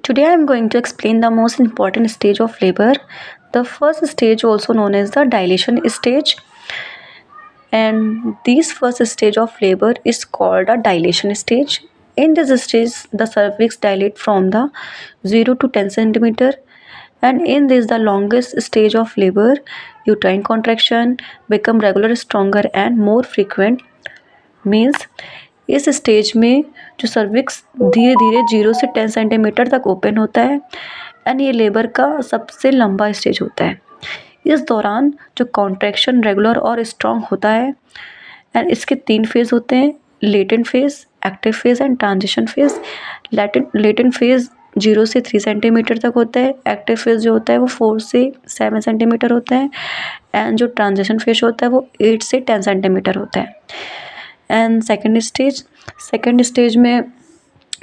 Today I am going to explain the most important stage of labor. The first stage, also known as the dilation stage, and this first stage of labor is called a dilation stage. In this stage, the cervix dilate from the 0 to 10 centimeter, and in this the longest stage of labor, uterine contraction become regular, stronger and more frequent. Means इस stage में जो cervix धीरे धीरे 0 से 10 centimetre तक open होता है and ये लेबर का सबसे लंबा स्टेज होता है। इस दौरान जो कॉन्ट्रैक्शन रेगुलर और स्ट्रॉन्ग होता है एंड इसके 3 फेज़ होते हैं, latent phase, active phase and transition phase. Latent phase 0 से 3 सेंटीमीटर तक होता है, एक्टिव फेज़ जो होता है वो 4 से 7 सेंटीमीटर होता है एंड जो ट्रांजिशन फेज़ होता है वो 8 से 10 सेंटीमीटर होता है। एंड सेकेंड स्टेज में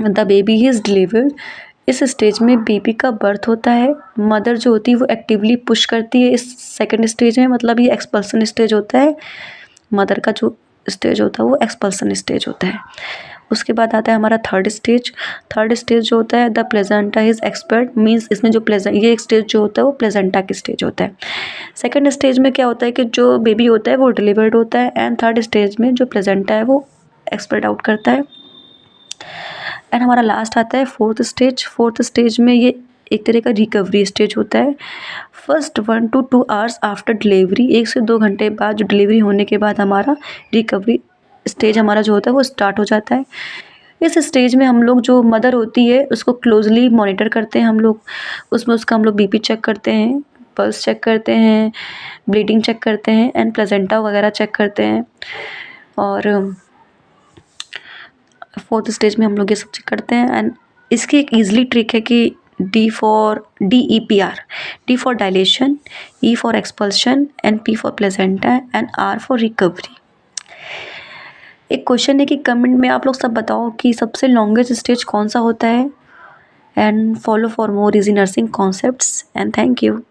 द बेबी इज़ डिलीवर्ड। इस स्टेज में बेबी का बर्थ होता है। मदर जो होती है वो एक्टिवली पुश करती है इस सेकेंड स्टेज में, मतलब ये एक्सपल्सन स्टेज होता है। मदर का जो स्टेज होता है वो एक्सपल्सन स्टेज होता है। उसके बाद आता है हमारा थर्ड स्टेज जो होता है the placenta is expert. Means इसमें जो ये स्टेज जो होता है वो प्लेजेंटा की स्टेज होता है। सेकंड स्टेज में क्या होता है कि जो बेबी होता है वो डिलीवर्ड होता है एंड थर्ड स्टेज में जो प्लेजेंटा है वो एक्सपर्ट आउट करता है। एंड हमारा लास्ट आता है फोर्थ स्टेज में ये एक तरह का रिकवरी स्टेज होता है। First 1 to 2 hours after delivery, 1 से 2 घंटे बाद जो डिलीवरी होने के बाद हमारा रिकवरी स्टेज हमारा जो होता है वो स्टार्ट हो जाता है। इस स्टेज में हम लोग जो मदर होती है उसको क्लोजली मॉनिटर करते हैं हम लोग। उसमें उसका हम लोग बीपी चेक करते हैं, पल्स चेक करते हैं, ब्लीडिंग चेक करते हैं एंड प्लेजेंटा वगैरह चेक करते हैं। और फोर्थ स्टेज में हम लोग ये सब चेक करते हैं एंड इसकी एक ईजिली ट्रिक है कि D for dilation, E for expulsion and P for placenta and R for recovery. एक क्वेश्चन है कि कमेंट में आप लोग सब बताओ कि सबसे लॉन्गेस्ट स्टेज कौन सा होता है। And follow for more easy nursing concepts and thank you.